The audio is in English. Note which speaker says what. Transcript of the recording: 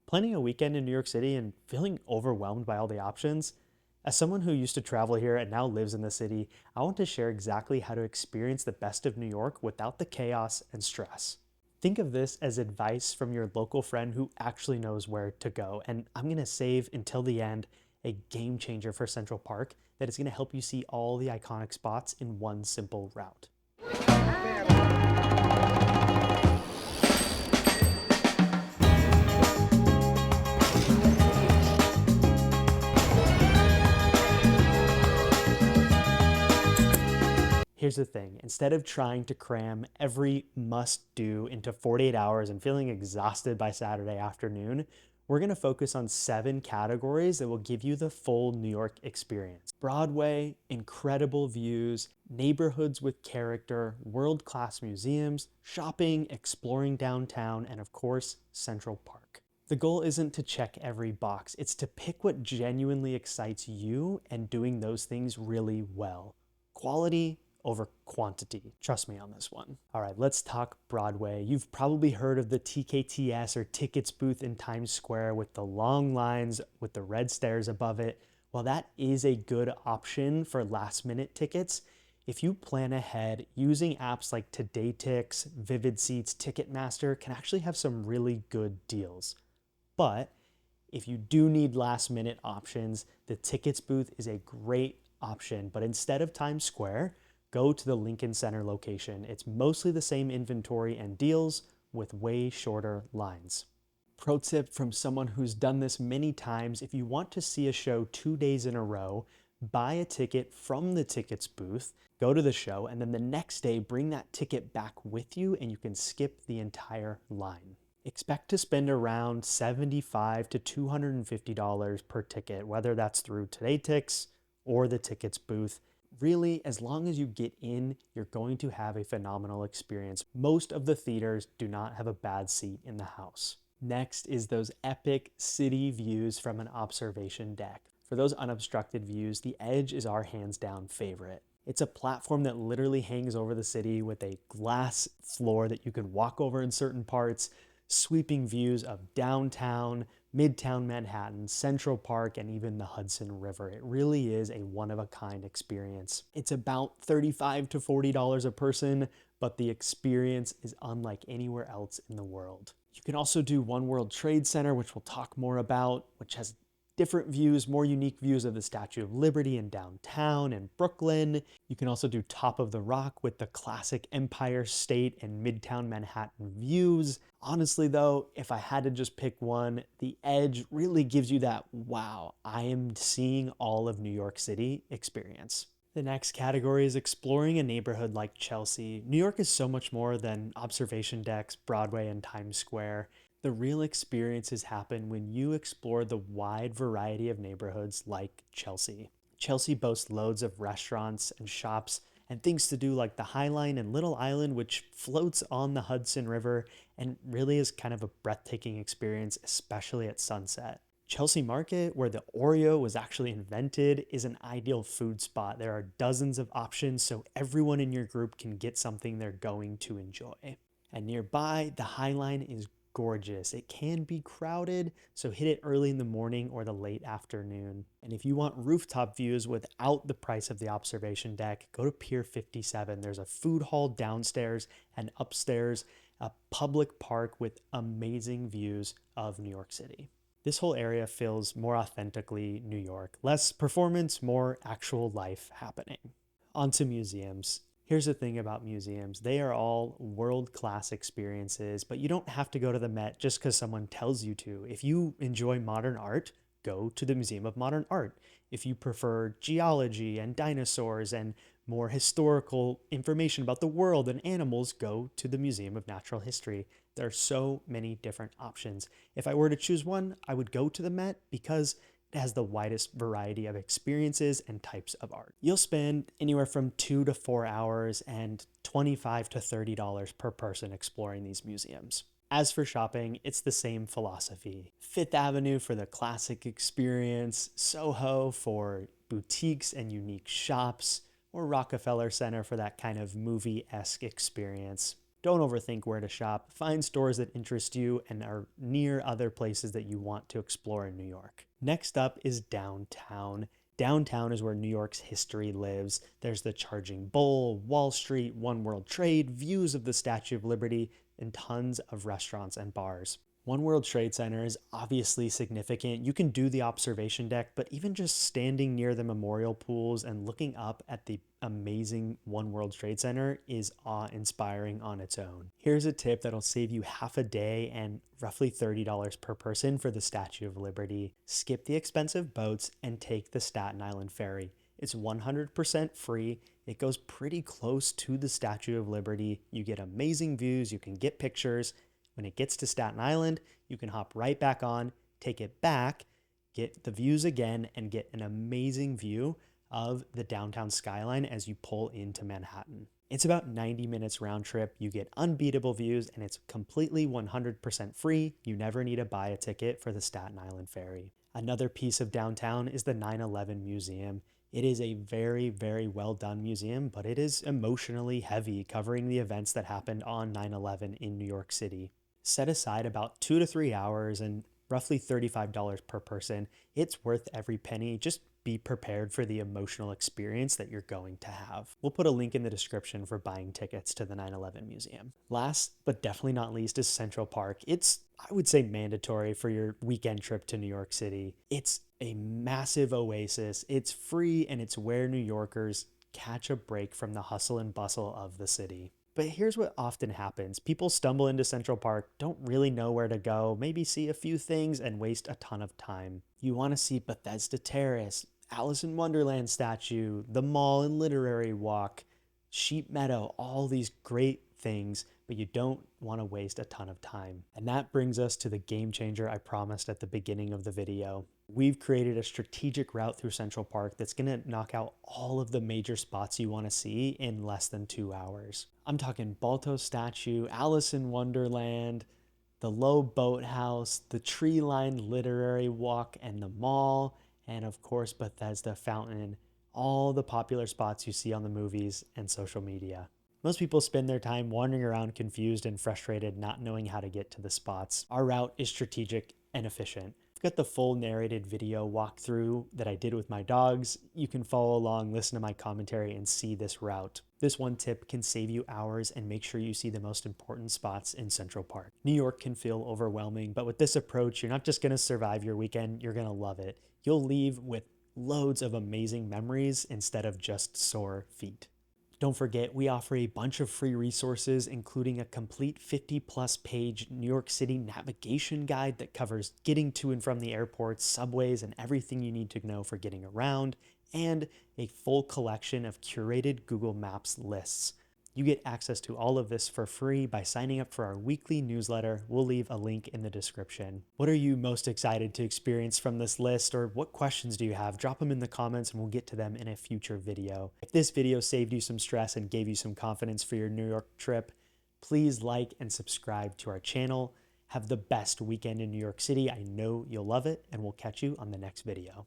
Speaker 1: Planning a weekend in New York City and feeling overwhelmed by all the options? As someone who used to travel here and now lives in the city, I want to share exactly how to experience the best of New York without the chaos and stress. Think of this as advice from your local friend who actually knows where to go. And I'm going to save until the end a game changer for Central Park that is going to help you see all the iconic spots in one simple route. Here's the thing, instead of trying to cram every must do into 48 hours and feeling exhausted by Saturday afternoon, we're gonna focus on 7 categories that will give you the full New York experience. Broadway, incredible views, neighborhoods with character, world-class museums, shopping, exploring downtown, and of course, Central Park. The goal isn't to check every box, it's to pick what genuinely excites you and doing those things really well. Quality over quantity. Trust me on this one. All right, let's talk Broadway. You've probably heard of the TKTS or tickets booth in Times Square with the long lines with the red stairs above it. Well, that is a good option for last minute tickets. If you plan ahead, using apps like TodayTix, Vivid Seats, Ticketmaster can actually have some really good deals. But if you do need last minute options, the tickets booth is a great option. But instead of Times Square, go to the Lincoln Center location. It's mostly the same inventory and deals with way shorter lines. Pro tip from someone who's done this many times, if you want to see a show 2 days in a row, buy a ticket from the tickets booth, go to the show, and then the next day bring that ticket back with you and you can skip the entire line. Expect to spend around $75 to $250 per ticket, whether that's through TodayTix or the tickets booth. Really, as long as you get in, you're going to have a phenomenal experience. Most of the theaters do not have a bad seat in the house. Next is those epic city views from an observation deck. For those unobstructed views, the Edge is our hands down favorite. It's a platform that literally hangs over the city with a glass floor that you can walk over in certain parts, sweeping views of downtown, Midtown Manhattan, Central Park, and even the Hudson River. It really is a one-of-a-kind experience. It's about $35 to $40 a person, but the experience is unlike anywhere else in the world. You can also do One World Trade Center, which we'll talk more about, which has different views, more unique views of the Statue of Liberty in downtown and Brooklyn. You can also do Top of the Rock with the classic Empire State and Midtown Manhattan views. Honestly though, if I had to just pick one, the Edge really gives you that, wow, I am seeing all of New York City experience. The next category is exploring a neighborhood like Chelsea. New York is so much more than observation decks, Broadway, and Times Square. The real experiences happen when you explore the wide variety of neighborhoods like Chelsea. Chelsea boasts loads of restaurants and shops and things to do like the High Line and Little Island, which floats on the Hudson River and really is kind of a breathtaking experience, especially at sunset. Chelsea Market, where the Oreo was actually invented, is an ideal food spot. There are dozens of options, so everyone in your group can get something they're going to enjoy. And nearby, the High Line is gorgeous. It can be crowded, so hit it early in the morning or the late afternoon. And if you want rooftop views without the price of the observation deck, go to Pier 57. There's a food hall downstairs and upstairs, a public park with amazing views of New York City. This whole area feels more authentically New York, less performance, more actual life happening. Onto museums. Here's the thing about museums. They are all world-class experiences, but you don't have to go to the Met just because someone tells you to. If you enjoy modern art, go to the Museum of Modern Art. If you prefer geology and dinosaurs and more historical information about the world and animals, go to the Museum of Natural History. There are so many different options. If I were to choose one, I would go to the Met because it has the widest variety of experiences and types of art. You'll spend anywhere from 2 to 4 hours and $25 to $30 per person exploring these museums. As for shopping, it's the same philosophy. Fifth Avenue for the classic experience, Soho for boutiques and unique shops, or Rockefeller Center for that kind of movie-esque experience. Don't overthink where to shop. Find stores that interest you and are near other places that you want to explore in New York. Next up is downtown. Downtown is where New York's history lives. There's the Charging Bull, Wall Street, One World Trade, views of the Statue of Liberty, and tons of restaurants and bars. One World Trade Center is obviously significant. You can do the observation deck, but even just standing near the memorial pools and looking up at the amazing One World Trade Center is awe-inspiring on its own. Here's a tip that'll save you half a day and roughly $30 per person for the Statue of Liberty. Skip the expensive boats and take the Staten Island ferry. It's 100% free. It goes pretty close to the Statue of Liberty. You get amazing views. You can get pictures. When it gets to Staten Island, you can hop right back on, take it back, get the views again, and get an amazing view of the downtown skyline as you pull into Manhattan. It's about 90 minutes round trip. You get unbeatable views, and it's completely 100% free. You never need to buy a ticket for the Staten Island ferry. Another piece of downtown is the 9/11 Museum. It is a very, very well done museum, but it is emotionally heavy, covering the events that happened on 9/11 in New York City. Set aside about 2 to 3 hours and roughly $35 per person. It's worth every penny. Just be prepared for the emotional experience that you're going to have. We'll put a link in the description for buying tickets to the 9/11 Museum. Last, but definitely not least, is Central Park. It's, I would say, mandatory for your weekend trip to New York City. It's a massive oasis. It's free, and it's where New Yorkers catch a break from the hustle and bustle of the city. But here's what often happens. People stumble into Central Park, don't really know where to go, maybe see a few things, and waste a ton of time. You want to see Bethesda Terrace, Alice in Wonderland statue, the mall and literary walk, Sheep Meadow, all these great things, but you don't want to waste a ton of time. And that brings us to the game changer I promised at the beginning of the video. We've created a strategic route through Central Park that's going to knock out all of the major spots you want to see in less than 2 hours. I'm talking Balto statue, Alice in Wonderland, the Low Boathouse, the tree-lined literary walk and the mall, and of course Bethesda Fountain, all the popular spots you see on the movies and social media. Most people spend their time wandering around confused and frustrated, not knowing how to get to the spots. Our route is strategic and efficient. I've got the full narrated video walkthrough that I did with my dogs. You can follow along, listen to my commentary, and see this route. This one tip can save you hours and make sure you see the most important spots in Central Park. New York can feel overwhelming, but with this approach, you're not just going to survive your weekend, you're going to love it. You'll leave with loads of amazing memories instead of just sore feet. Don't forget, we offer a bunch of free resources, including a complete 50-plus page New York City navigation guide that covers getting to and from the airports, subways, and everything you need to know for getting around, and a full collection of curated Google Maps lists. You get access to all of this for free by signing up for our weekly newsletter. We'll leave a link in the description. What are you most excited to experience from this list, or what questions do you have? Drop them in the comments and we'll get to them in a future video. If this video saved you some stress and gave you some confidence for your New York trip, please like and subscribe to our channel. Have the best weekend in New York City. I know you'll love it, and we'll catch you on the next video.